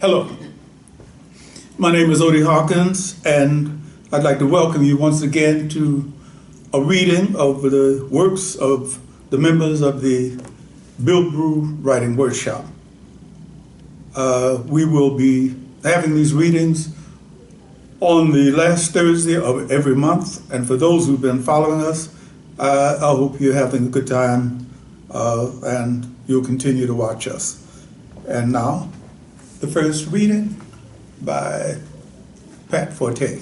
Hello, my name is Odie Hawkins, and I'd like to welcome you once again to a reading of the works of the members of the Bilbrew Writers Workshop. We will be having these readings on the last Thursday of every month, and for those who've been following us, I hope you're having a good time and you'll continue to watch us. And now, the first reading by Pat Forte.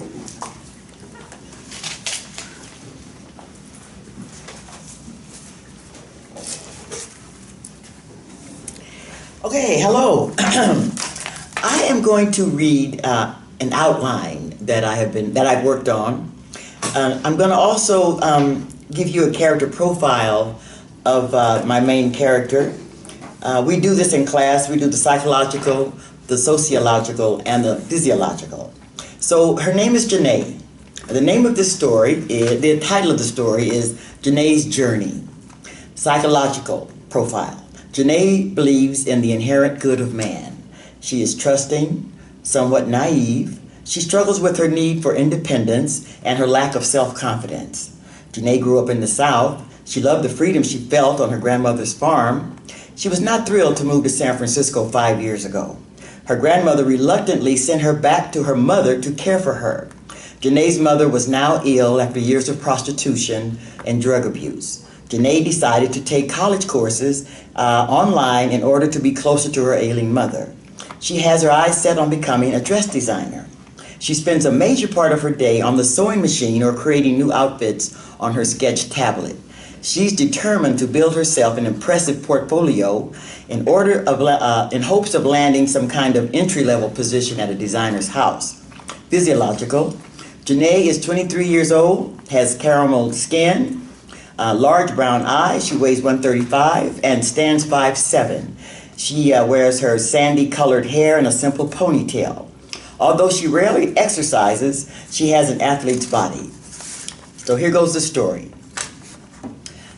Okay, hello. I am going to read an outline that I've worked on. I'm going to also give you a character profile of my main character. We do this in class. We do the psychological, the sociological, and the physiological. So her name is Janae. The name of this story the title of the story is Janae's Journey. Psychological profile. Janae believes in the inherent good of man. She is trusting, somewhat naive. She struggles with her need for independence and her lack of self-confidence. Janae grew up in the South. She loved the freedom she felt on her grandmother's farm. She was not thrilled to move to San Francisco 5 years ago. Her grandmother reluctantly sent her back to her mother to care for her. Janae's mother was now ill after years of prostitution and drug abuse. Janae decided to take college courses online in order to be closer to her ailing mother. She has her eyes set on becoming a dress designer. She spends a major part of her day on the sewing machine or creating new outfits on her sketch tablet. She's determined to build herself an impressive portfolio in hopes of landing some kind of entry-level position at a designer's house. Physiological. Janae is 23 years old, has caramel skin, large brown eyes. She weighs 135 and stands 5'7". She wears her sandy-colored hair in a simple ponytail. Although she rarely exercises, she has an athlete's body. So here goes the story.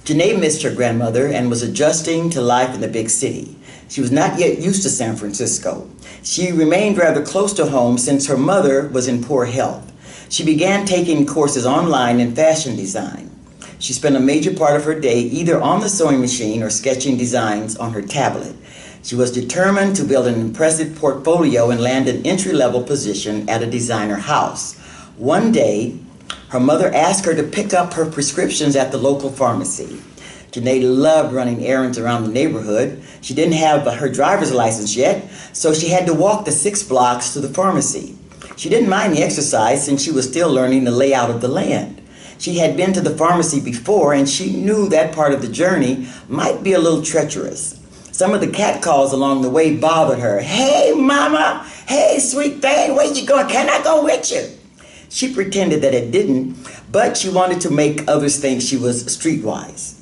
Janae missed her grandmother and was adjusting to life in the big city. She was not yet used to San Francisco. She remained rather close to home since her mother was in poor health. She began taking courses online in fashion design. She spent a major part of her day either on the sewing machine or sketching designs on her tablet. She was determined to build an impressive portfolio and land an entry-level position at a designer house. One day, her mother asked her to pick up her prescriptions at the local pharmacy. Janae loved running errands around the neighborhood. She didn't have her driver's license yet, so she had to walk the 6 blocks to the pharmacy. She didn't mind the exercise since she was still learning the layout of the land. She had been to the pharmacy before, and she knew that part of the journey might be a little treacherous. Some of the catcalls along the way bothered her. "Hey, mama! Hey, sweet thing, where you going? Can I go with you?" She pretended that it didn't, but she wanted to make others think she was streetwise.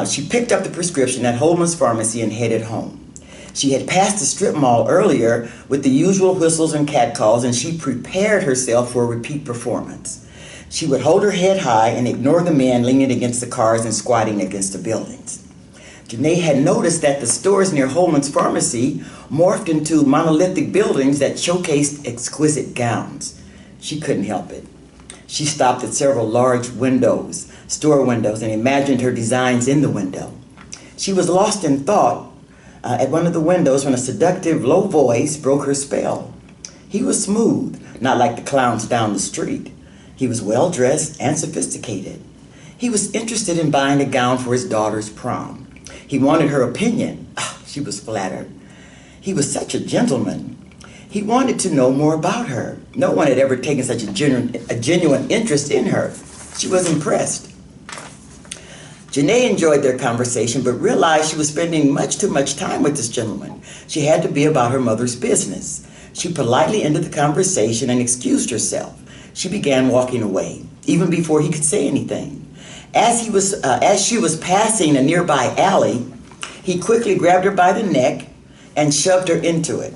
She picked up the prescription at Holman's Pharmacy and headed home. She had passed the strip mall earlier with the usual whistles and catcalls, and she prepared herself for a repeat performance. She would hold her head high and ignore the men leaning against the cars and squatting against the buildings. Janae had noticed that the stores near Holman's Pharmacy morphed into monolithic buildings that showcased exquisite gowns. She couldn't help it. She stopped at several large windows, store windows, and imagined her designs in the window. She was lost in thought at one of the windows when a seductive low voice broke her spell. He was smooth, not like the clowns down the street. He was well-dressed and sophisticated. He was interested in buying a gown for his daughter's prom. He wanted her opinion. She was flattered. He was such a gentleman. He wanted to know more about her. No one had ever taken such a genuine interest in her. She was impressed. Janae enjoyed their conversation, but realized she was spending much too much time with this gentleman. She had to be about her mother's business. She politely ended the conversation and excused herself. She began walking away, even before he could say anything. As she was passing a nearby alley, he quickly grabbed her by the neck and shoved her into it.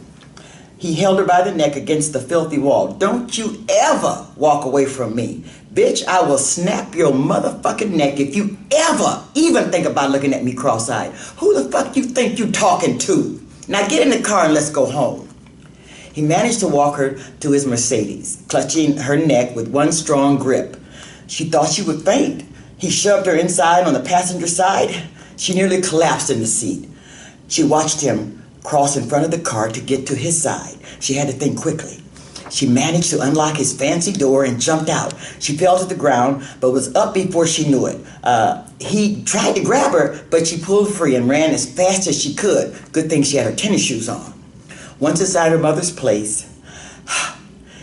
He held her by the neck against the filthy wall. "Don't you ever walk away from me. Bitch, I will snap your motherfucking neck if you ever even think about looking at me cross-eyed. Who the fuck you think you talking to? Now get in the car and let's go home." He managed to walk her to his Mercedes, clutching her neck with one strong grip. She thought she would faint. He shoved her inside on the passenger side. She nearly collapsed in the seat. She watched him cross in front of the car to get to his side. She had to think quickly. She managed to unlock his fancy door and jumped out. She fell to the ground, but was up before she knew it. He tried to grab her, but she pulled free and ran as fast as she could. Good thing she had her tennis shoes on. Once inside her mother's place,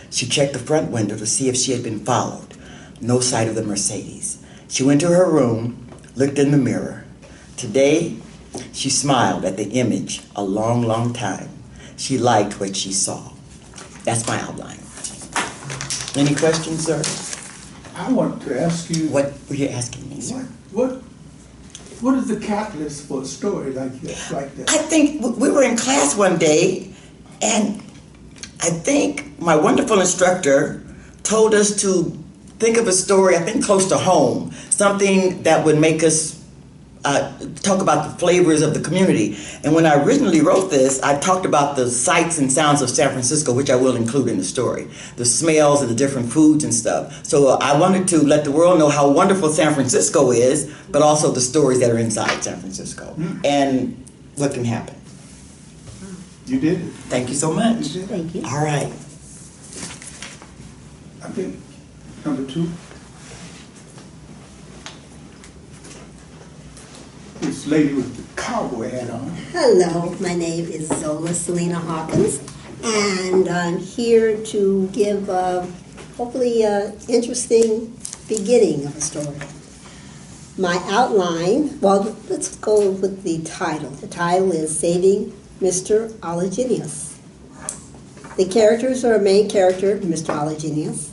she checked the front window to see if she had been followed. No sight of the Mercedes. She went to her room, looked in the mirror. Today, she smiled at the image a long, long time. She liked what she saw. That's my outline. Any questions, sir? I want to ask you. What were you asking me, sir? What is the catalyst for a story like that? I think we were in class one day, and I think my wonderful instructor told us to think of a story, I think close to home, something that would make us talk about the flavors of the community. And when I originally wrote this, I talked about the sights and sounds of San Francisco, which I will include in the story, the smells and the different foods and stuff. So I wanted to let the world know how wonderful San Francisco is, but also the stories that are inside San Francisco and what can happen. You did it. Thank you so much. You did it. Thank you. All right. I think number 2. This lady with the cowboy hat on. Hello, my name is Zola Salena-Hawkins, and I'm here to give hopefully an interesting beginning of a story. My outline, well, let's go with the title. The title is Saving Mr. Oligenius. The characters are a main character, Mr. Oligenius,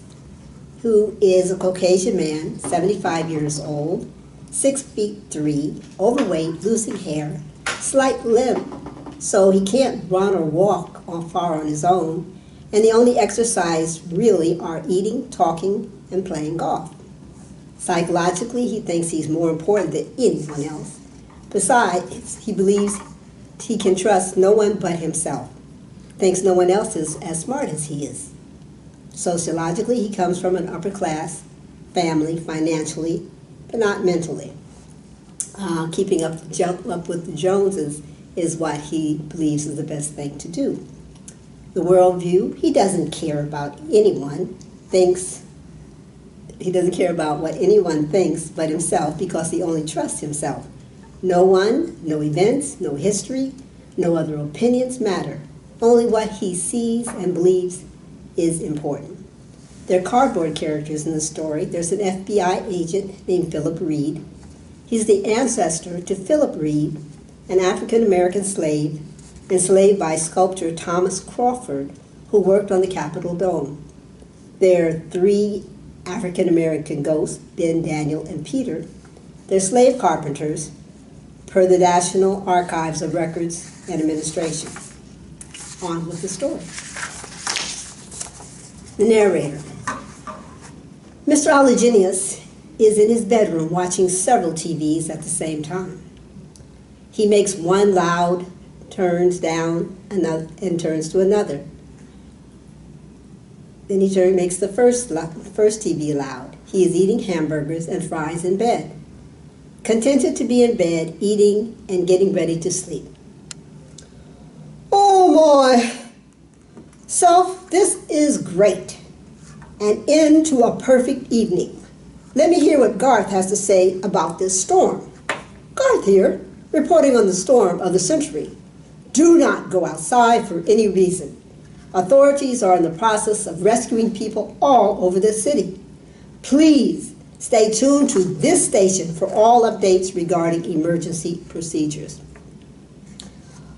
who is a Caucasian man, 75 years old, 6'3", overweight, losing hair, slight limp, so he can't run or walk far on his own, and the only exercise really are eating, talking, and playing golf. Psychologically, he thinks he's more important than anyone else. Besides, he believes he can trust no one but himself, thinks no one else is as smart as he is. Sociologically, he comes from an upper-class family financially, but not mentally. Keeping up with the Joneses is what he believes is the best thing to do. The worldview, he doesn't care about anyone, he doesn't care about what anyone thinks but himself because he only trusts himself. No one, no events, no history, no other opinions matter. Only what he sees and believes is important. They're cardboard characters in the story. There's an FBI agent named Philip Reed. He's the ancestor to Philip Reed, an African-American slave enslaved by sculptor Thomas Crawford, who worked on the Capitol Dome. There are 3 African-American ghosts, Ben, Daniel, and Peter. They're slave carpenters per the National Archives of Records and Administration. On with the story. The narrator. Mr. Oligenius is in his bedroom watching several TVs at the same time. He makes one loud, turns down, and turns to another. Then he makes the first TV loud. He is eating hamburgers and fries in bed, contented to be in bed, eating and getting ready to sleep. Oh boy! So this is great. An end to a perfect evening. Let me hear what Garth has to say about this storm. Garth here, reporting on the storm of the century. Do not go outside for any reason. Authorities are in the process of rescuing people all over the city. Please stay tuned to this station for all updates regarding emergency procedures.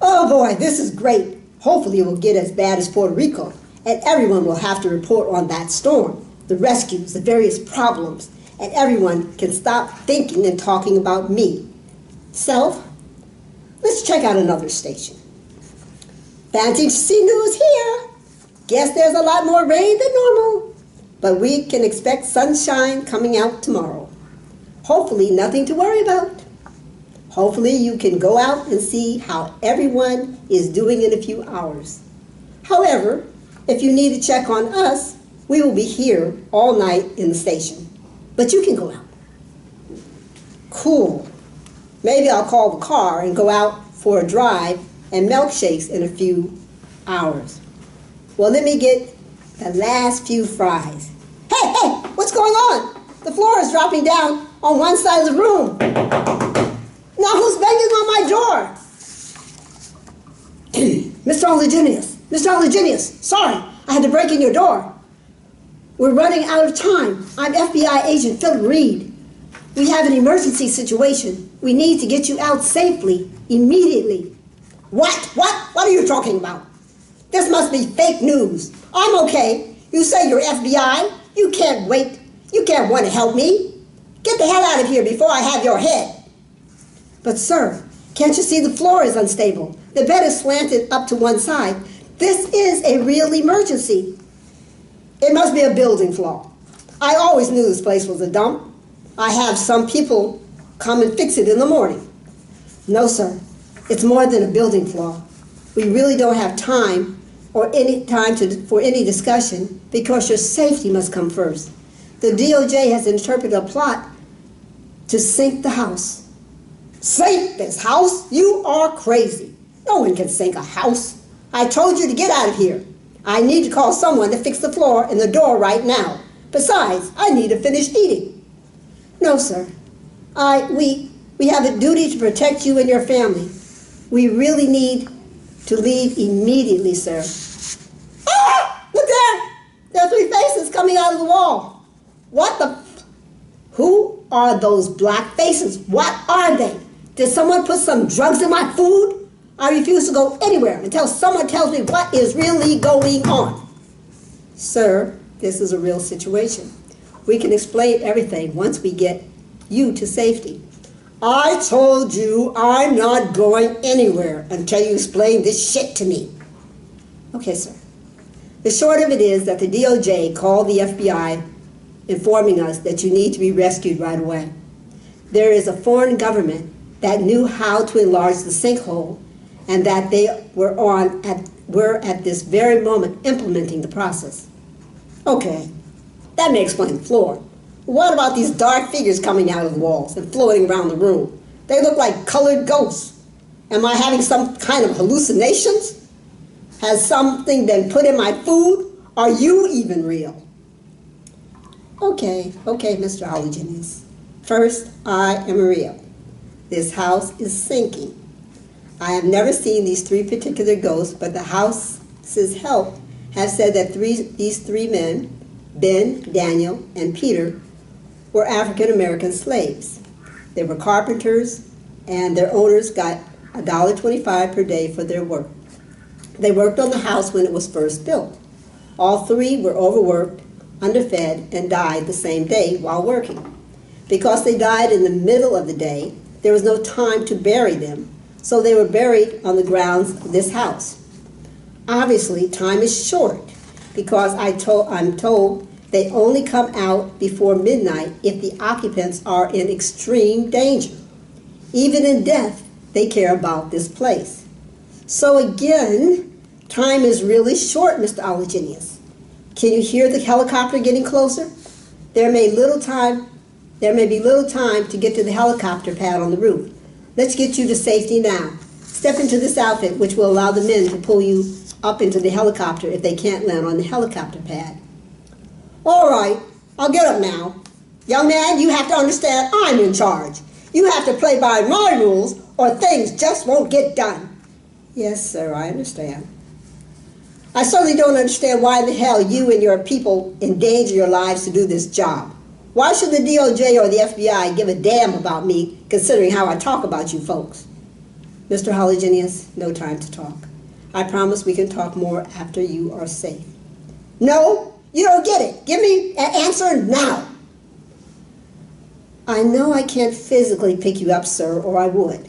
Oh boy, this is great. Hopefully it will get as bad as Puerto Rico, and everyone will have to report on that storm, the rescues, the various problems, and everyone can stop thinking and talking about me. Self, let's check out another station. Fantasy News here. Guess there's a lot more rain than normal, but we can expect sunshine coming out tomorrow. Hopefully nothing to worry about. Hopefully you can go out and see how everyone is doing in a few hours. However, If you need to check on us, we will be here all night in the station. But you can go out. Cool. Maybe I'll call the car and go out for a drive and milkshakes in a few hours. Well, let me get the last few fries. Hey, hey, what's going on? The floor is dropping down on one side of the room. Now who's banging on my door? Mr. Mr. Olaginius, sorry, I had to break in your door. We're running out of time. I'm FBI agent Philip Reed. We have an emergency situation. We need to get you out safely, immediately. What? What are you talking about? This must be fake news. I'm okay. You say you're FBI? You can't wait. You can't want to help me. Get the hell out of here before I have your head. But sir, can't you see the floor is unstable? The bed is slanted up to one side. This is a real emergency. It must be a building flaw. I always knew this place was a dump. I have some people come and fix it in the morning. No, sir. It's more than a building flaw. We really don't have time or any time for any discussion because your safety must come first. The DOJ has interpreted a plot to sink the house. Sink this house? You are crazy. No one can sink a house. I told you to get out of here. I need to call someone to fix the floor and the door right now. Besides, I need to finish eating. No, sir. We have a duty to protect you and your family. We really need to leave immediately, sir. Ah! Look there! There are three faces coming out of the wall. What the Who are those black faces? What are they? Did someone put some drugs in my food? I refuse to go anywhere until someone tells me what is really going on. Sir, this is a real situation. We can explain everything once we get you to safety. I told you I'm not going anywhere until you explain this shit to me. Okay, sir. The short of it is that the DOJ called the FBI informing us that you need to be rescued right away. There is a foreign government that knew how to enlarge the sinkhole and that they were at this very moment implementing the process. Okay, that may explain the floor. What about these dark figures coming out of the walls and floating around the room? They look like colored ghosts. Am I having some kind of hallucinations? Has something been put in my food? Are you even real? Okay, Mr. Olaginius. First, I am real. This house is sinking. I have never seen these three particular ghosts, but the house's help have said that these three men, Ben, Daniel, and Peter, were African-American slaves. They were carpenters, and their owners got $1.25 per day for their work. They worked on the house when it was first built. All three were overworked, underfed, and died the same day while working. Because they died in the middle of the day, there was no time to bury them, so they were buried on the grounds of this house. Obviously, time is short, because I'm told they only come out before midnight if the occupants are in extreme danger. Even in death, they care about this place. So again, time is really short, Mr. Olaginius. Can you hear the helicopter getting closer? There may be little time to get to the helicopter pad on the roof. Let's get you to safety now. Step into this outfit, which will allow the men to pull you up into the helicopter if they can't land on the helicopter pad. All right, I'll get up now. Young man, you have to understand I'm in charge. You have to play by my rules or things just won't get done. Yes, sir, I understand. I certainly don't understand why the hell you and your people endanger your lives to do this job. Why should the DOJ or the FBI give a damn about me, considering how I talk about you folks? Mr. Olaginius, no time to talk. I promise we can talk more after you are safe. No, you don't get it. Give me an answer now. I know I can't physically pick you up, sir, or I would.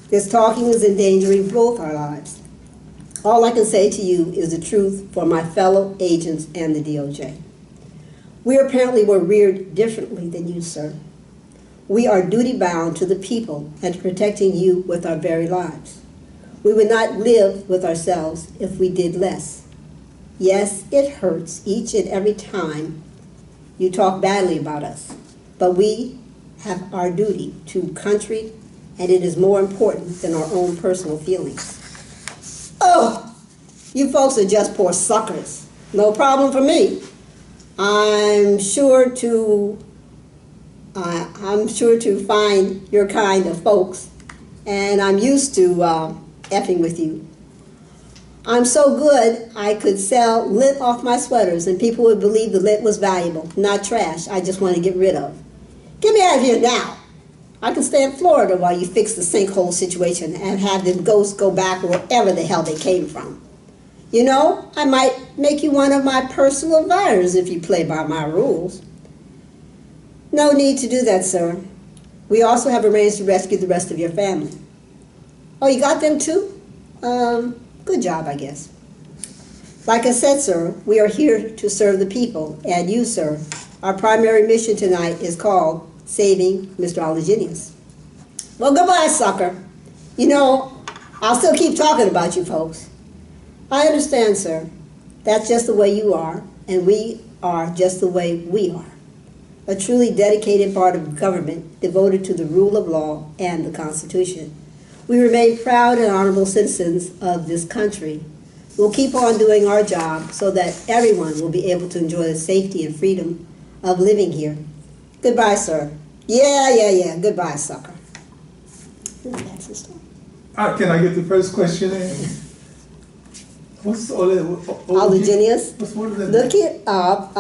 This talking is endangering both our lives. All I can say to you is the truth for my fellow agents and the DOJ. We apparently were reared differently than you, sir. We are duty-bound to the people and to protecting you with our very lives. We would not live with ourselves if we did less. Yes, it hurts each and every time you talk badly about us, but we have our duty to country, and it is more important than our own personal feelings. Oh, you folks are just poor suckers. No problem for me. I'm sure to find your kind of folks, and I'm used to effing with you. I'm so good I could sell lint off my sweaters and people would believe the lint was valuable, not trash I just want to get rid of. Get me out of here now. I can stay in Florida while you fix the sinkhole situation and have them ghosts go back wherever the hell they came from. You know, I might make you one of my personal advisors if you play by my rules. No need to do that, sir. We also have arranged to rescue the rest of your family. Oh, you got them too? Good job, I guess. Like I said, sir, we are here to serve the people, and you, sir. Our primary mission tonight is called Saving Mr. Ologenius. Well, goodbye, sucker. You know, I'll still keep talking about you folks. I understand, sir. That's just the way you are, and we are just the way we are. A truly dedicated part of government devoted to the rule of law and the Constitution. We remain proud and honorable citizens of this country. We'll keep on doing our job so that everyone will be able to enjoy the safety and freedom of living here. Goodbye, sir. Yeah. Goodbye, sucker. That's the story. Can I get the first question in? What's Ologenius? What is that? Look it up.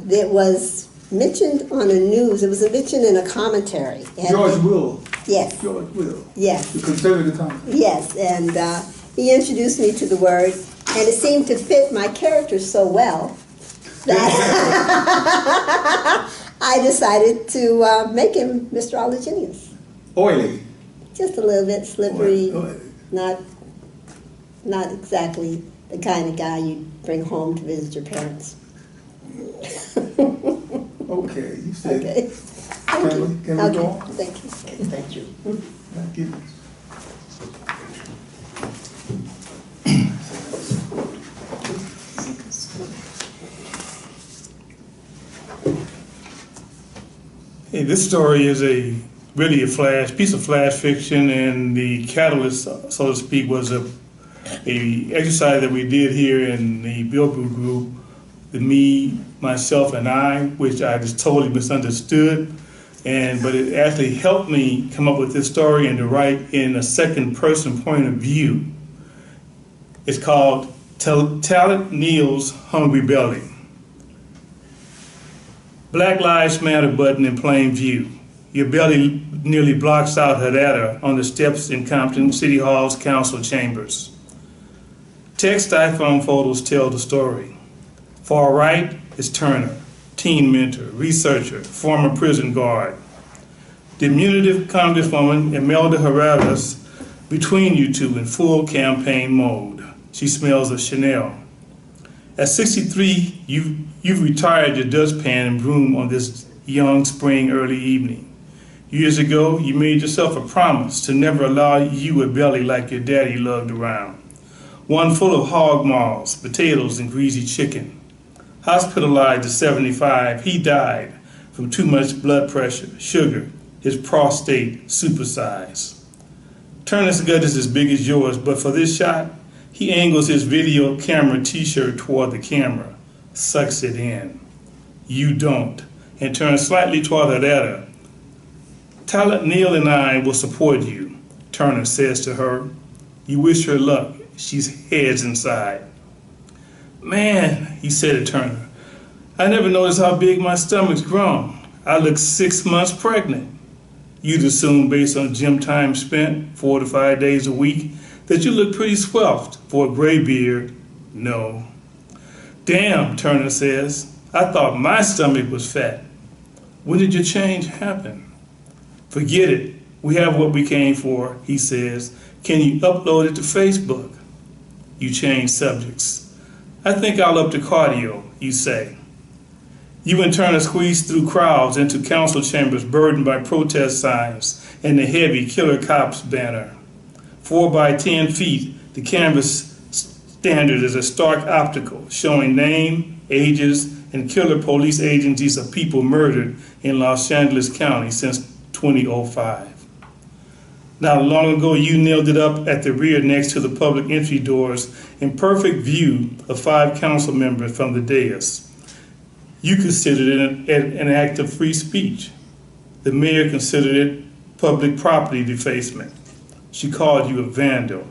It was mentioned on the news. It was mentioned in a commentary. George Will. Yes. George Will. Yes. The conservative commentator. Yes, and he introduced me to the word, and it seemed to fit my character so well that I decided to make him Mr. Ologenius. Oily. Just a little bit slippery, Oily. not exactly the kind of guy you'd bring home to visit your parents. Okay, you said. Okay. Can we go on? Thank you. Thank you. Thank you. Hey, this story is really a piece of flash fiction, and the catalyst, so to speak, was a exercise that we did here in the Bilbrew group, me, myself, and I, which I just totally misunderstood. But it actually helped me come up with this story and to write in a second person point of view. It's called Talent Neil's Hungry Belly. Black Lives Matter button in plain view. Your belly nearly blocks out her ladder on the steps in Compton City Hall's council chambers. Text iPhone photos tell the story. Far right is Turner, teen mentor, researcher, former prison guard. Diminutive Congresswoman Imelda Herrera's between you two in full campaign mode. She smells of Chanel. At 63, you've retired your dustpan and broom on this young spring early evening. Years ago, you made yourself a promise to never allow you a belly like your daddy lugged around. One full of hog maws, potatoes, and greasy chicken. Hospitalized at 75, he died from too much blood pressure, sugar, his prostate supersized. Turner's gut is as big as yours, but for this shot, he angles his video camera t-shirt toward the camera, sucks it in. You don't, and turns slightly toward her ladder. Talent Neil and I will support you, Turner says to her. You wish her luck. She's heads inside. Man, he said to Turner, I never noticed how big my stomach's grown. I look 6 months pregnant. You'd assume based on gym time spent 4 to 5 days a week that you look pretty swelthed for a gray beard. No. Damn, Turner says, I thought my stomach was fat. When did your change happen? Forget it. We have what we came for, he says. Can you upload it to Facebook? You change subjects. I think I'll up the cardio, you say. You and Turner squeeze through crowds into council chambers burdened by protest signs and the heavy Killer Cops banner. 4 by 10 feet, the canvas standard is a stark optical showing name, ages, and killer police agencies of people murdered in Los Angeles County since 2005. Not long ago, you nailed it up at the rear next to the public entry doors in perfect view of 5 council members from the dais. You considered it an act of free speech. The mayor considered it public property defacement. She called you a vandal.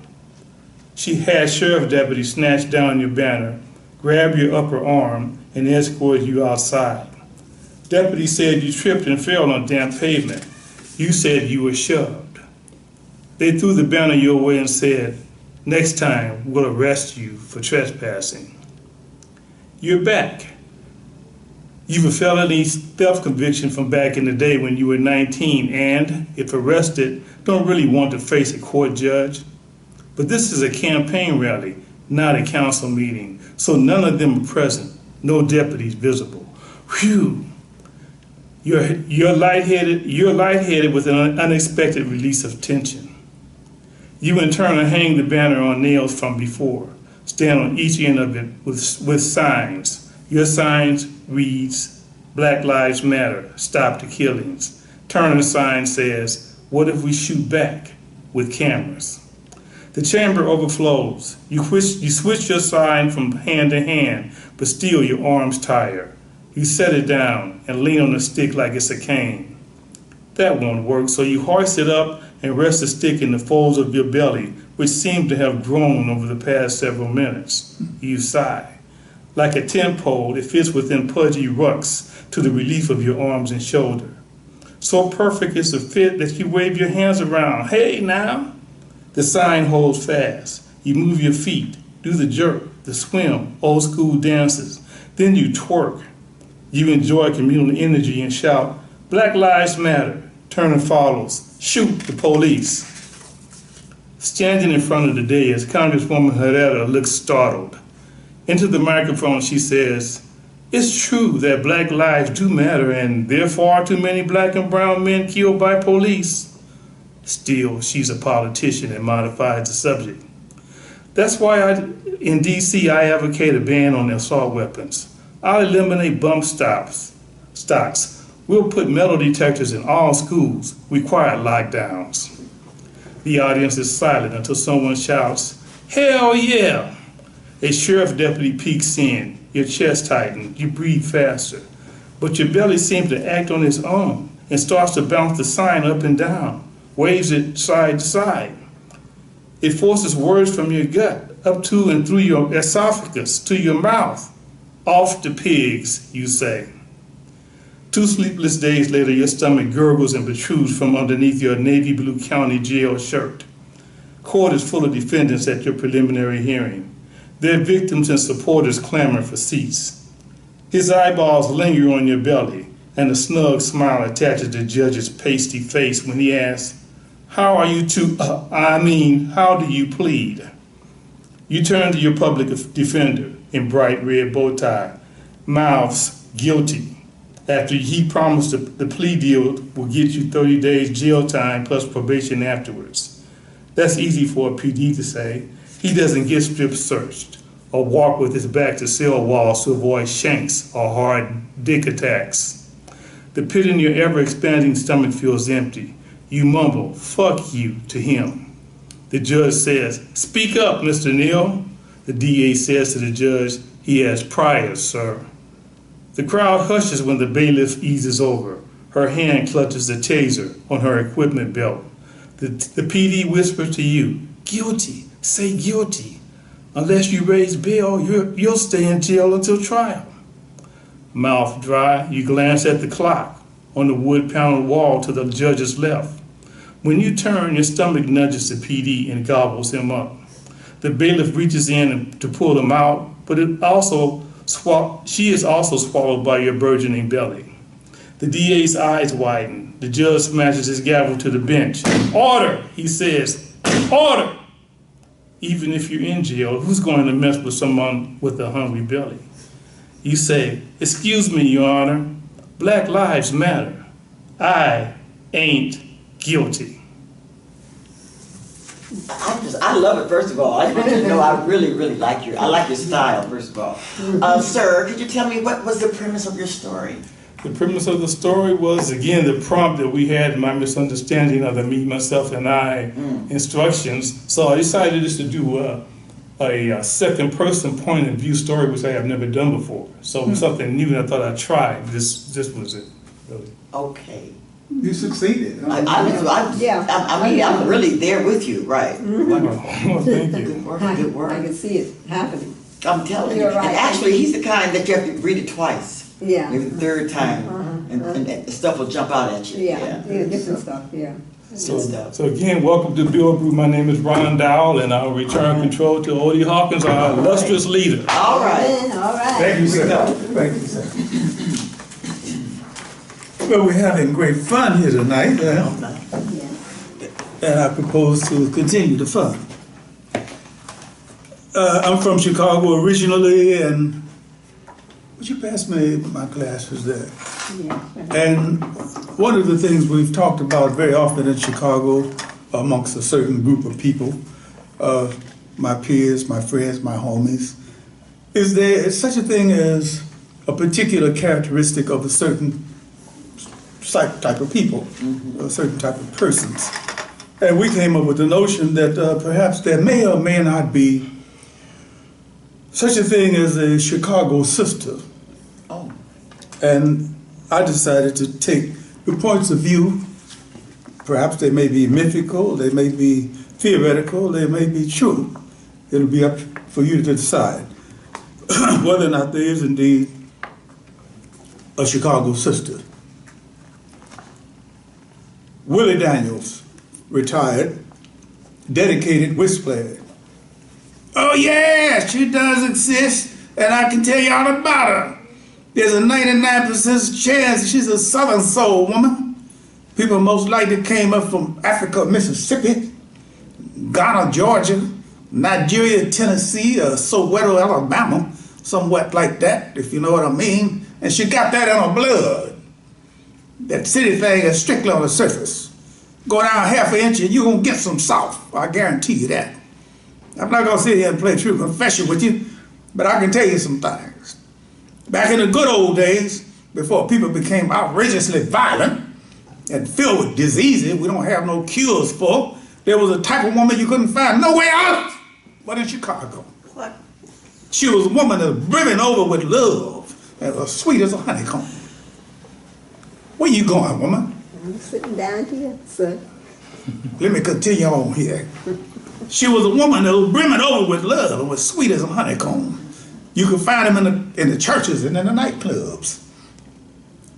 She had sheriff deputies snatch down your banner, grab your upper arm, and escort you outside. Deputies said you tripped and fell on damp pavement. You said you were shoved. They threw the banner your way and said, "Next time, we'll arrest you for trespassing." You're back. You've a felony theft conviction from back in the day when you were 19 and, if arrested, don't really want to face a court judge. But this is a campaign rally, not a council meeting, so none of them are present, no deputies visible. Whew. You're lightheaded with an unexpected release of tension. You in turn hang the banner on nails from before, stand on each end of it with signs. Your signs reads, "Black Lives Matter, stop the killings." Turner sign says, "What if we shoot back with cameras?" The chamber overflows. You switch your sign from hand to hand, but still your arm's tired. You set it down and lean on the stick like it's a cane. That won't work, so you hoist it up and rest the stick in the folds of your belly, which seem to have grown over the past several minutes. You sigh. Like a tent pole, it fits within pudgy rucks to the relief of your arms and shoulder. So perfect is the fit that you wave your hands around. Hey now! The sign holds fast. You move your feet, do the jerk, the swim, old school dances. Then you twerk. You enjoy communal energy and shout, "Black Lives Matter." Turner follows. Shoot the police. Standing in front of the dais, Congresswoman Herrera looks startled. Into the microphone she says, "It's true that black lives do matter and there are far too many black and brown men killed by police." Still, she's a politician and modifies the subject. That's why in DC I advocate a ban on assault weapons. I'll eliminate bump stocks. We'll put metal detectors in all schools, require lockdowns. The audience is silent until someone shouts, "Hell yeah!" A sheriff deputy peeks in, your chest tightens, you breathe faster. But your belly seems to act on its own and starts to bounce the sign up and down, waves it side to side. It forces words from your gut up to and through your esophagus to your mouth. "Off the pigs," you say. 2 sleepless days later, your stomach gurgles and protrudes from underneath your navy blue county jail shirt. Court is full of defendants at your preliminary hearing. Their victims and supporters clamor for seats. His eyeballs linger on your belly, and a snug smile attaches the judge's pasty face when he asks, how do you plead? You turn to your public defender in bright red bow tie, mouths guilty. After he promised the plea deal will get you 30 days jail time plus probation afterwards. That's easy for a PD to say. He doesn't get strip searched or walk with his back to cell walls to avoid shanks or hard dick attacks. The pit in your ever-expanding stomach feels empty. You mumble, "Fuck you," to him. The judge says, "Speak up, Mr. Neal." The DA says to the judge, "He has priors, sir." The crowd hushes when the bailiff eases over. Her hand clutches the taser on her equipment belt. The PD whispers to you, "Guilty, say guilty. Unless you raise bail, you'll stay in jail until trial." Mouth dry, you glance at the clock on the wood-paneled wall to the judge's left. When you turn, your stomach nudges the PD and gobbles him up. The bailiff reaches in to pull him out, but she is also swallowed by your burgeoning belly. The DA's eyes widen. The judge smashes his gavel to the bench. "Order," he says. "Order!" Even if you're in jail, who's going to mess with someone with a hungry belly? You say, "Excuse me, Your Honor. Black lives matter. I ain't guilty." I love it, first of all. I want you to know I really, really like I like your style, first of all. Sir, could you tell me what was the premise of your story? The premise of the story was, again, the prompt that we had in my misunderstanding of the me, myself, and I instructions. So I decided just to do a second person point of view story, which I have never done before. So it was something new that I thought I'd try. This was it, really. Okay. You succeeded. I'm really there with you, right? Well, thank you. Good work, good work. I can see it happening. I'm telling you. You're right. And actually, he's the kind that you have to read it twice. Yeah. Maybe the third time, and stuff will jump out at you. Yeah, different stuff, yeah. So again, welcome to Bilbrew. My name is Ron Dowell, and I'll return control to Odie Hawkins, our illustrious leader. All right. All right. Thank you, sir. Thank you, sir. Well, we're having great fun here tonight, Yeah. and I propose to continue the fun. I'm from Chicago originally, and would you pass me my glasses there? Yeah. And one of the things we've talked about very often in Chicago amongst a certain group of people, my peers, my friends, my homies, is there is such a thing as a particular characteristic of a certain type of people, a certain type of persons. And we came up with the notion that perhaps there may or may not be such a thing as a Chicago sister. Oh. And I decided to take the points of view. Perhaps they may be mythical, they may be theoretical, they may be true. It'll be up for you to decide whether or not there is indeed a Chicago sister. Willie Daniels, retired, dedicated whist player. Oh yeah, she does exist, and I can tell you all about her. There's a 99% chance she's a Southern soul woman. People most likely came up from Africa, Mississippi, Ghana, Georgia, Nigeria, Tennessee, or Soweto, Alabama, somewhat like that, if you know what I mean. And she got that in her blood. That city thing is strictly on the surface. Go down half an inch and you're gonna get some south. I guarantee you that. I'm not gonna sit here and play true confession with you, but I can tell you some things. Back in the good old days, before people became outrageously violent and filled with diseases we don't have no cures for, there was a type of woman you couldn't find nowhere else but in Chicago. What? She was a woman that was brimming over with love and as sweet as a honeycomb. Where you going, woman? I'm sitting down here, sir. Let me continue on here. She was a woman that was brimming over with love and was sweet as a honeycomb. You could find them in the churches and in the nightclubs.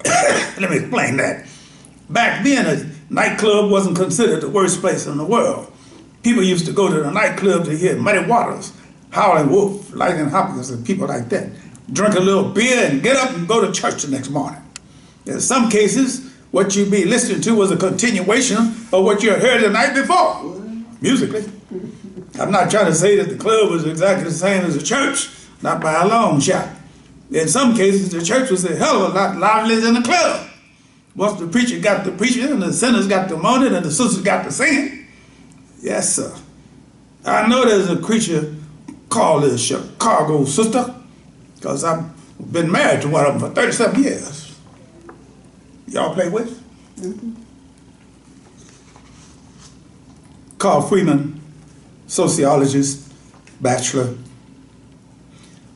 Let me explain that. Back then, a nightclub wasn't considered the worst place in the world. People used to go to the nightclub to hear Muddy Waters, Howlin' Wolf, Lightning Hopkins, and people like that. Drink a little beer and get up and go to church the next morning. In some cases, what you'd be listening to was a continuation of what you had heard the night before, musically. I'm not trying to say that the club was exactly the same as the church, not by a long shot. In some cases, the church was a hell of a lot livelier than the club. Once the preacher got the preaching, and the sinners got the moaning, and the sisters got the singing. Yes, sir. I know there's a creature called the Chicago sister, because I've been married to one of them for 37 years. Y'all play with? Mm-hmm. Carl Freeman, sociologist, bachelor.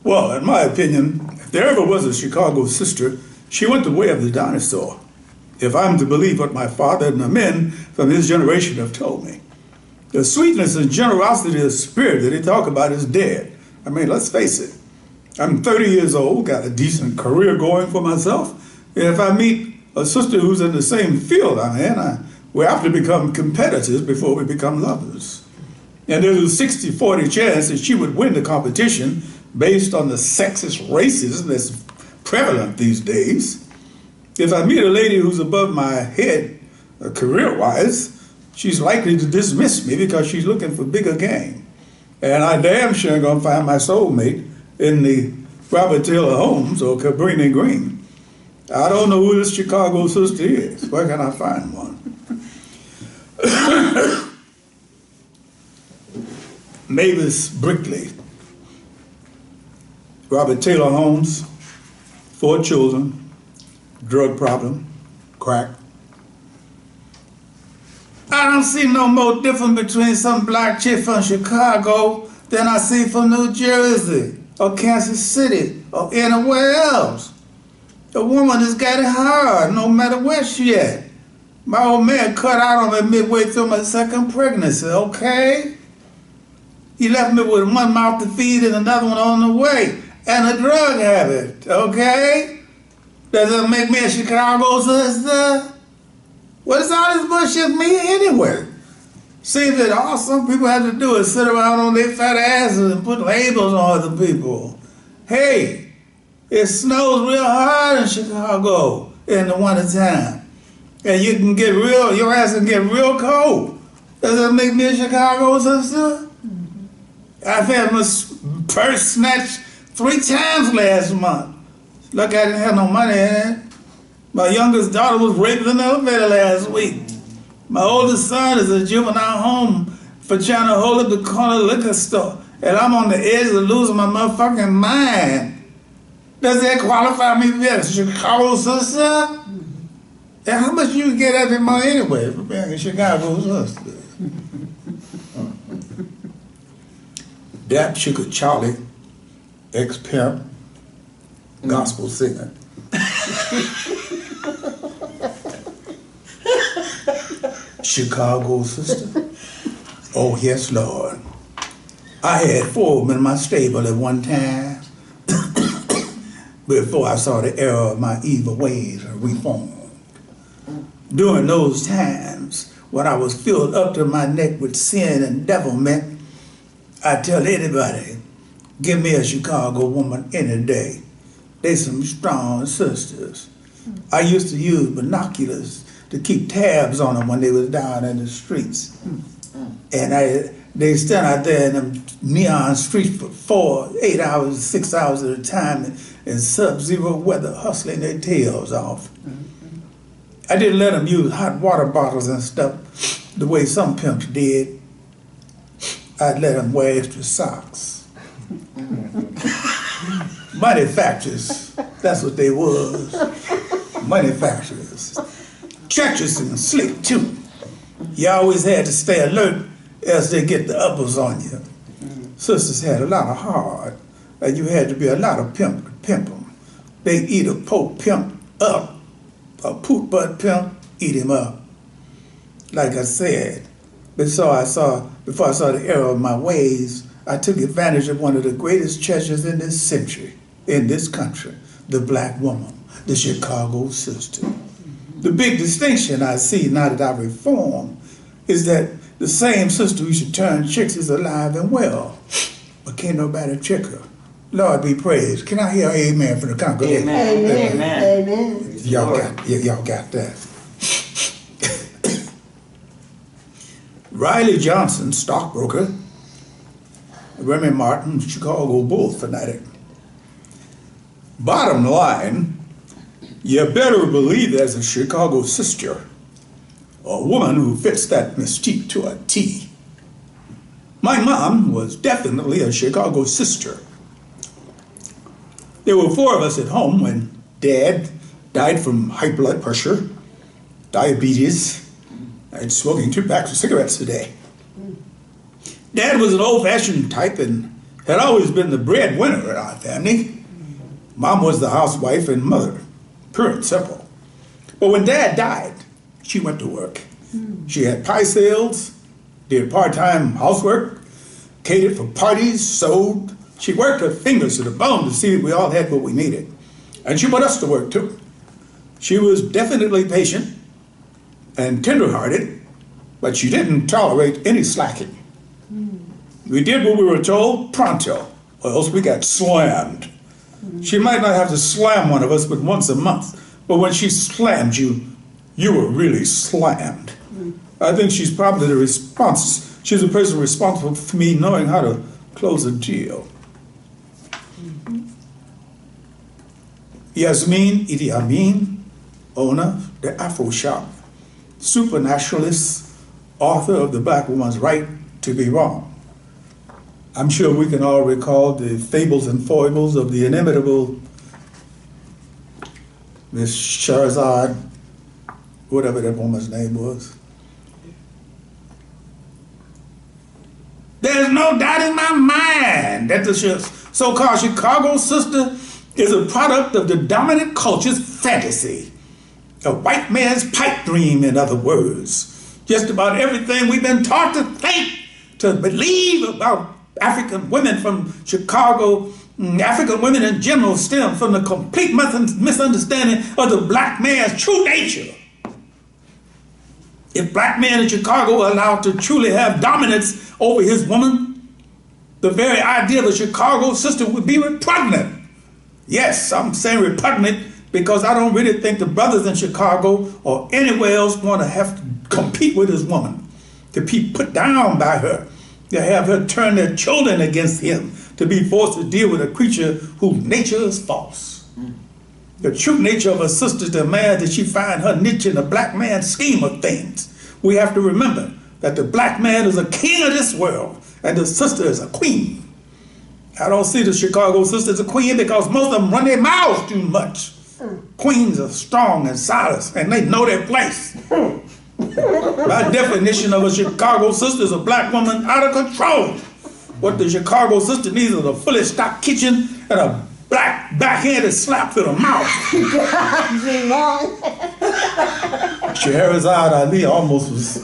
Well, in my opinion, if there ever was a Chicago sister, she went the way of the dinosaur, if I'm to believe what my father and the men from his generation have told me. The sweetness and generosity of spirit that they talk about is dead. I mean, let's face it. I'm 30 years old, got a decent career going for myself, and if I meet a sister who's in the same field I'm in, we're apt to become competitors before we become lovers. And there's a 60-40 chance that she would win the competition based on the sexist racism that's prevalent these days. If I meet a lady who's above my head, career-wise, she's likely to dismiss me because she's looking for bigger game. And I damn sure ain't gonna find my soulmate in the Robert Taylor Holmes or Cabrini Green. I don't know who this Chicago sister is. Where can I find one? Mavis Brickley, Robert Taylor Holmes, 4 children, drug problem, crack. I don't see no more difference between some black chick from Chicago than I see from New Jersey or Kansas City or anywhere else. The woman has got it hard no matter where she at. My old man cut out on me midway through my 2nd pregnancy, okay? He left me with one mouth to feed and another one on the way, and a drug habit, okay? Does it make me a Chicago sister? What does all this bullshit mean anyway? Seems that all some people have to do is sit around on their fat asses and put labels on other people. Hey, it snows real hard in Chicago in the wintertime. And you can get your ass can get real cold. Does that make me a Chicago sister? I've had my purse snatched 3 times last month. Look, I didn't have no money in it. My youngest daughter was raped in the elevator last week. My oldest son is a juvenile home for trying to hold up the corner liquor store. And I'm on the edge of losing my motherfucking mind. Does that qualify me to be a Chicago sister? And how much you get every month anyway for being a Chicago sister? That Sugar Charlie, ex-pimp, gospel singer. Chicago sister. Oh yes, Lord. I had 4 of them in my stable at one time before I saw the error of my evil ways and reformed. During those times when I was filled up to my neck with sin and devilment, I tell anybody, give me a Chicago woman any day. They some strong sisters. I used to use binoculars to keep tabs on them when they was down in the streets. And they stand out there in them neon streets for 4, 8 hours, 6 hours at a time in sub-zero weather, hustling their tails off. I didn't let them use hot water bottles and stuff the way some pimps did. I'd let them wear extra socks. Money factories, that's what they was. Money factories. Treacherous and slick too. You always had to stay alert else they get the uppers on you. Sisters had a lot of heart, and you had to be a lot of pimp to pimp them. They eat a poke pimp up. A poot butt pimp, eat him up. Like I said, before I saw the error of my ways, I took advantage of one of the greatest treasures in this century, in this country, the black woman, the Chicago sister. The big distinction I see now that I've reformed is that the same sister who should turn chicks is alive and well, but can't nobody trick her. Lord be praised. Can I hear amen from the congregation? Amen. Amen. Amen. Y'all got that. Riley Johnson, stockbroker. Remy Martin, Chicago Bulls fanatic. Bottom line, you better believe there's a Chicago sister, a woman who fits that mystique to a T. My mom was definitely a Chicago sister. There were 4 of us at home when Dad died from high blood pressure, diabetes, and smoking 2 packs of cigarettes a day. Dad was an old-fashioned type and had always been the breadwinner in our family. Mom was the housewife and mother, pure and simple. But when Dad died, she went to work. She had pie sales, did part-time housework, catered for parties, sewed. She worked her fingers to the bone to see that we all had what we needed. And she put us to work too. She was definitely patient and tender-hearted, but she didn't tolerate any slacking. We did what we were told pronto, or else we got slammed. She might not have to slam one of us but once a month, but when she slammed you, you were really slammed. I think she's probably she's the person responsible for me knowing how to close a deal. Yasmin Idi Amin, owner, the Afro Shop, supernaturalist, author of The Black Woman's Right to Be Wrong. I'm sure we can all recall the fables and foibles of the inimitable Miss Sherazade, whatever that woman's name was. There's no doubt in my mind that the so-called Chicago sister is a product of the dominant culture's fantasy. A white man's pipe dream, in other words. Just about everything we've been taught to think, to believe about African women from Chicago, African women in general, stem from the complete misunderstanding of the black man's true nature. If black men in Chicago are allowed to truly have dominance over his woman, the very idea of a Chicago sister would be repugnant. Yes, I'm saying repugnant because I don't really think the brothers in Chicago or anywhere else want to have to compete with his woman, to be put down by her, to have her turn their children against him, to be forced to deal with a creature whose nature is false. The true nature of a sister demands that she find her niche in the black man's scheme of things. We have to remember that the black man is a king of this world and the sister is a queen. I don't see the Chicago sister as a queen because most of them run their mouths too much. Queens are strong and silent and they know their place. By definition of a Chicago sister is a black woman out of control. What the Chicago sister needs is a fully stocked kitchen and a black backhanded slap to the mouth. Sherazade Ali almost was.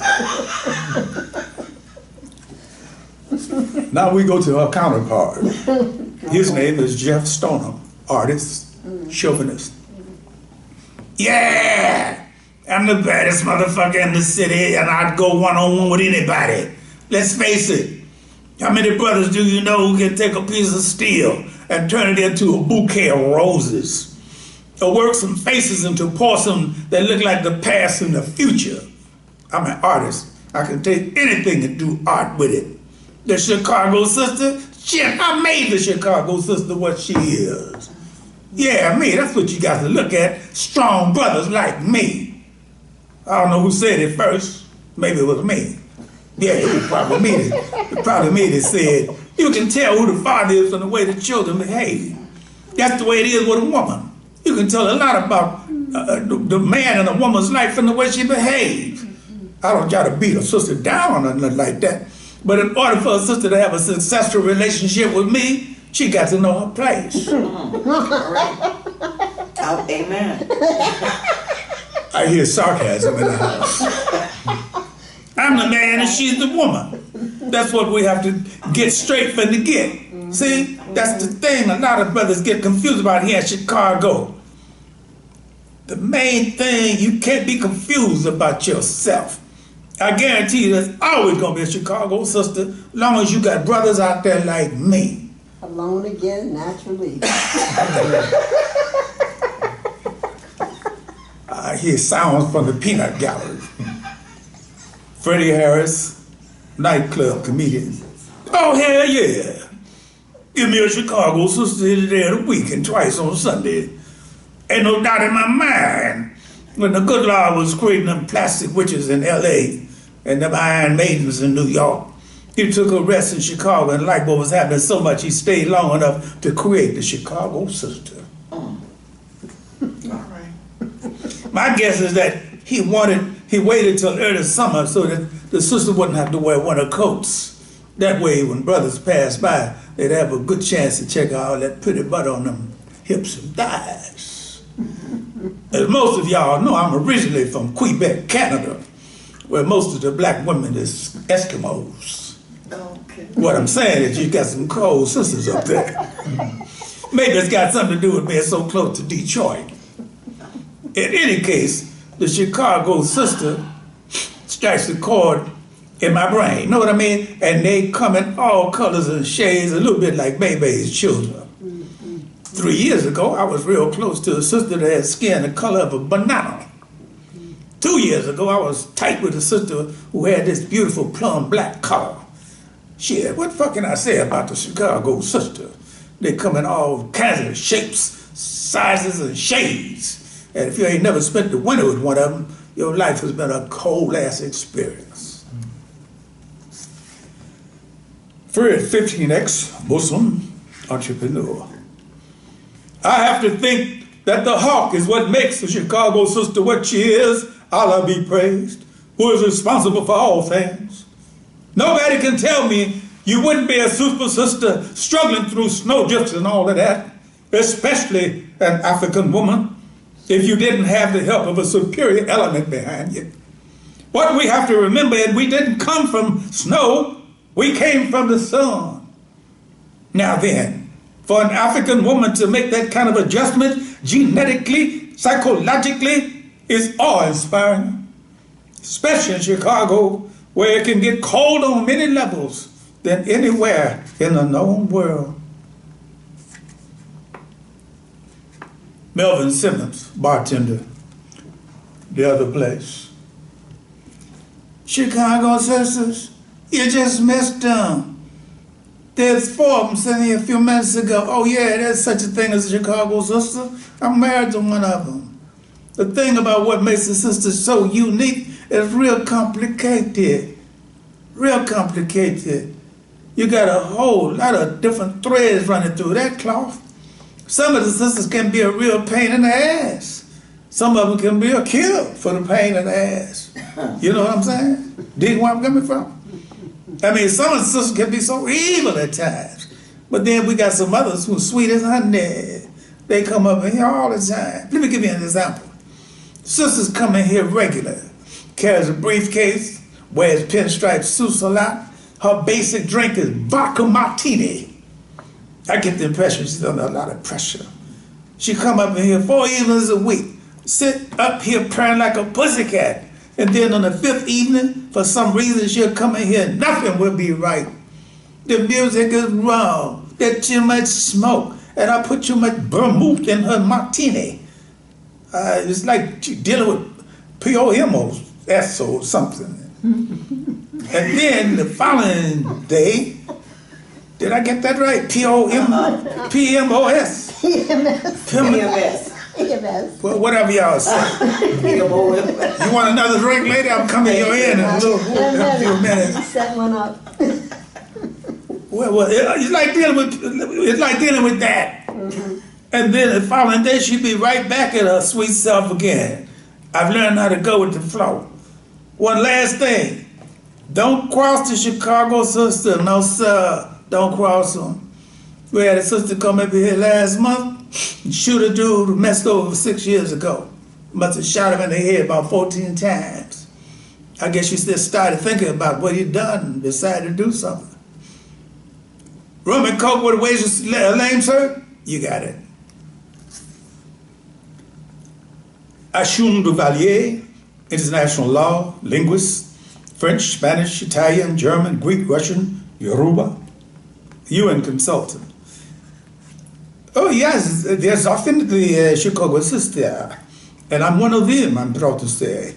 Now we go to her counterpart. His name is Jeff Stoneham, artist, chauvinist. Yeah, I'm the baddest motherfucker in the city and I'd go one-on-one with anybody. Let's face it. How many brothers do you know who can take a piece of steel and turn it into a bouquet of roses? Or work some faces into porcelain that look like the past and the future? I'm an artist. I can take anything and do art with it. The Chicago sister? Shit, I made the Chicago sister what she is. Yeah, me, that's what you got to look at. Strong brothers like me. I don't know who said it first. Maybe it was me. Yeah, it was probably me. It probably me that said, you can tell who the father is from the way the children behave. That's the way it is with a woman. You can tell a lot about the man in a woman's life from the way she behaves. I don't try to beat a sister down or nothing like that. But in order for a sister to have a successful relationship with me, she got to know her place. Oh, amen. I hear sarcasm in the house. I'm the man and she's the woman. That's what we have to get straight from the get. See, that's the thing a lot of brothers get confused about here in Chicago. The main thing, you can't be confused about yourself. I guarantee you there's always going to be a Chicago sister as long as you got brothers out there like me. Alone again, naturally. I hear sounds from the peanut gallery. Freddie Harris, nightclub comedian. Oh, hell yeah. Give me a Chicago sister every day of the week and twice on Sunday. Ain't no doubt in my mind. When the good Lord was creating them plastic witches in L.A. and them Iron Maidens in New York, he took a rest in Chicago and liked what was happening so much he stayed long enough to create the Chicago sister. All right. My guess is that he waited till early summer so that the sister wouldn't have to wear winter coats. That way, when brothers passed by, they'd have a good chance to check out all that pretty butt on them hips and thighs. As most of y'all know, I'm originally from Quebec, Canada, where most of the black women is Eskimos. Okay. What I'm saying is you got some cold sisters up there. Maybe it's got something to do with being so close to Detroit. In any case, the Chicago sister strikes a chord in my brain, know what I mean? And they come in all colors and shades, a little bit like Bebe's children. 3 years ago, I was real close to a sister that had skin the color of a banana. 2 years ago, I was tight with a sister who had this beautiful plum black color. Shit, what the fuck can I say about the Chicago sister? They come in all kinds of shapes, sizes, and shades. And if you ain't never spent the winter with one of them, your life has been a cold-ass experience. Fred 15X, Muslim entrepreneur. I have to think that the hawk is what makes the Chicago sister what she is, Allah be praised, who is responsible for all things. Nobody can tell me you wouldn't be a super sister struggling through snowdrifts and all of that, especially an African woman, if you didn't have the help of a superior element behind you. What we have to remember is we didn't come from snow, we came from the sun. Now then, for an African woman to make that kind of adjustment genetically, psychologically, is awe-inspiring, especially in Chicago, where it can get cold on many levels than anywhere in the known world. Melvin Simmons, bartender, the other place. Chicago sisters, you just missed them. There's 4 of them sitting here a few minutes ago. Oh yeah, there's such a thing as a Chicago sister. I'm married to one of them. The thing about what makes a sister so unique is real complicated. Real complicated. You got a whole lot of different threads running through that cloth. Some of the sisters can be a real pain in the ass. Some of them can be a kill for the pain in the ass. You know what I'm saying? Dig where I'm coming from? I mean, some of the sisters can be so evil at times. But then we got some others who's sweet as honey. They come up in here all the time. Let me give you an example. Sisters come in here regular. Carries a briefcase, wears pinstripe suits a lot. Her basic drink is vodka martini. I get the impression she's under a lot of pressure. She come up in here 4 evenings a week, sit up here purring like a pussycat, and then on the 5th evening, for some reason she'll come in here, nothing will be right. The music is wrong, there's too much smoke, and I put too much vermouth in her martini. It's like dealing with POMOS or something. And then the following day, did I get that right? PMOS? EMS. Well, whatever y'all say. You want another drink, lady? I'm coming your in a few minutes. Set one up. Well, it's like dealing with that. Mm-hmm. And then the following day, she'd be right back at her sweet self again. I've learned how to go with the flow. One last thing. Don't cross the Chicago sister. No, sir. Don't cross them. We had a sister come up here last month and shoot a dude who messed over 6 years ago. Must have shot him in the head about 14 times. I guess she still started thinking about what he'd done and decided to do something. Rum and coke with a wages lame, sir? You got it. Ashun Duvalier, international law, linguist, French, Spanish, Italian, German, Greek, Russian, Yoruba, UN consultant. Oh yes, there's definitely a Chicago sister, and I'm one of them, I'm proud to say.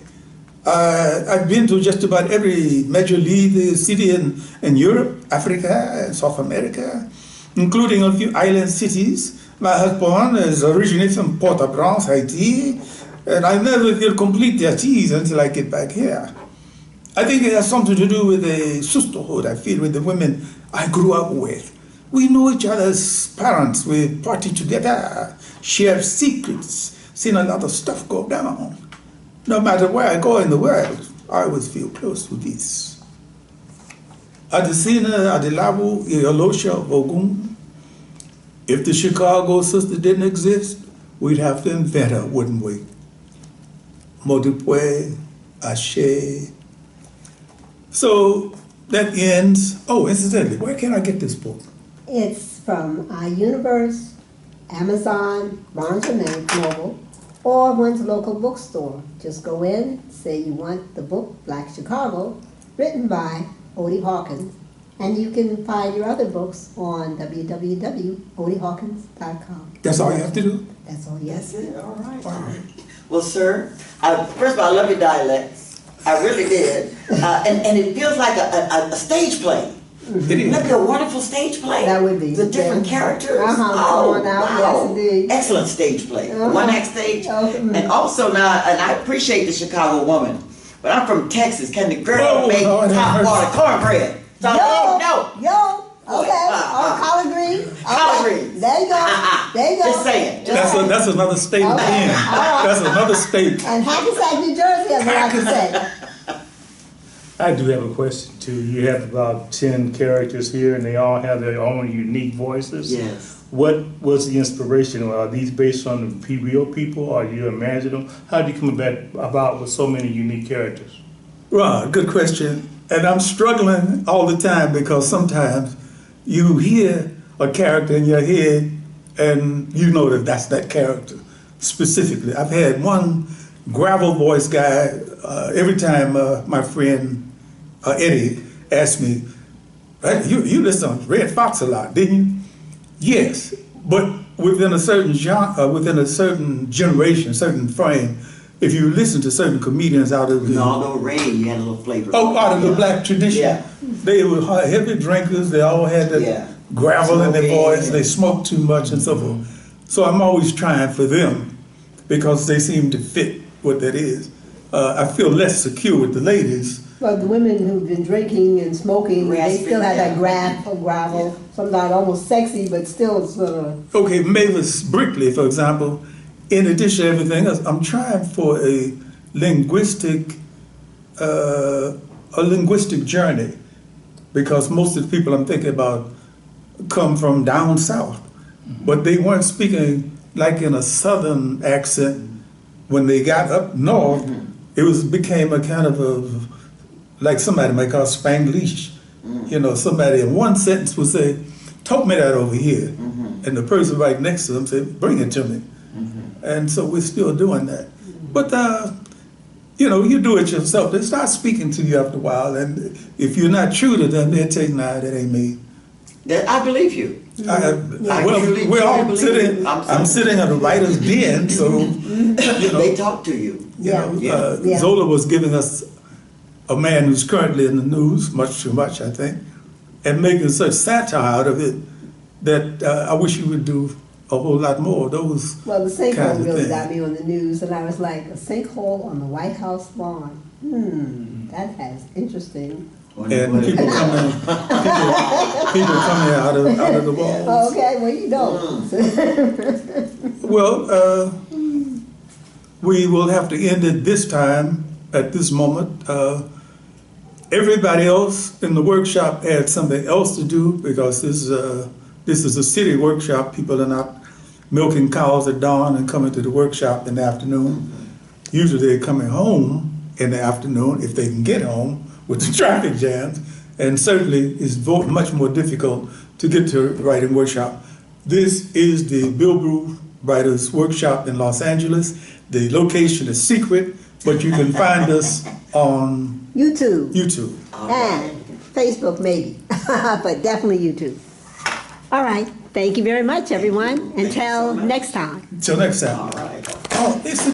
I've been to just about every major league city in Europe, Africa, and South America, including a few island cities. My husband is originally from Port-au-Prince, Haiti, and I never feel completely at ease until I get back here. I think it has something to do with the sisterhood I feel with the women I grew up with. We know each other's parents, we party together, share secrets, seen a lot of stuff go down. No matter where I go in the world, I always feel close to this. Adesina, Adelabu, Iolosha, Ogun. If the Chicago sister didn't exist, we'd have to invent her, wouldn't we? Modupwe, Ashe. So that ends. Oh, incidentally, where can I get this book? It's from iUniverse, Amazon, Barnes & Noble, or one's local bookstore. Just go in, say you want the book Black Chicago, written by Odie Hawkins, and you can find your other books on www.odiehawkins.com. That's all you have to do? That's all you have to do. All right. Well, sir, first of all, I love your dialect. I really did. And it feels like a stage play. Mm-hmm. That'd be a wonderful stage play. That would be. The different characters. Oh, wow. Yes, indeed. Excellent stage play. One-act stage. And also now, and I appreciate the Chicago woman, but I'm from Texas. Can the girl make top water cornbread? So, Yo! collard green. Collard greens. There you go. There you go. Just saying. Just That's another state again. That's another state. And Hackensack, New Jersey, as I like to say. I do have a question too. You have about 10 characters here and they all have their own unique voices. Yes. What was the inspiration? Are these based on the real people or you imagine them? How did you come about with so many unique characters? Right, good question. And I'm struggling all the time because sometimes you hear a character in your head and you know that that's that character specifically. I've had one gravel voice guy, every time my friend Eddie asked me, you listen to Red Fox a lot, didn't you? Yes, but within a certain genre, within a certain generation, certain frame, if you listen to certain comedians out of the Although Rain, you had a little flavor. out of the black tradition, Yeah. they were heavy drinkers. They all had that gravel in their voice. They smoked too much and so forth. So I'm always trying for them because they seem to fit what that is. I feel less secure with the ladies. Well, the women who've been drinking and smoking, they Raspy, still have that yeah. gravel, sometimes almost sexy, but still sort of. Okay, Mavis Brickley, for example, in addition to everything else, I'm trying for a linguistic journey because most of the people I'm thinking about come from down south, but they weren't speaking like in a southern accent. When they got up north, it became a kind of a, like somebody might call Spanglish. You know, somebody in one sentence would say, "Talk me that over here," and the person right next to them said, "Bring it to me." And so we're still doing that. But you know, you do it yourself. They start speaking to you after a while, and if you're not true to them, they'll tell you, "Nah, that ain't me." I believe you. We're all sitting. I'm sitting at a writer's den, so you know. They talk to you. You know, Zola was giving us a man who's currently in the news, much too much, I think, and making such satire out of it that I wish you would do a whole lot more of those. Well, the kinds sinkhole of really things. got me on the news, and I was like, a sinkhole on the White House lawn. That has interesting. And people coming out of the walls. Oh, okay, well, you know. Well, we will have to end it this time, at this moment. Everybody else in the workshop had something else to do because this is a city workshop. People are not milking cows at dawn and coming to the workshop in the afternoon. Usually they're coming home in the afternoon if they can get home with the traffic jams, and certainly it's much more difficult to get to a writing workshop. This is the Bilbrew Writers Workshop in Los Angeles. The location is secret, but you can find us on YouTube. Right. And Facebook maybe, but definitely YouTube. All right, thank you very much, everyone. Until next time. Till next time. All right. Oh, it's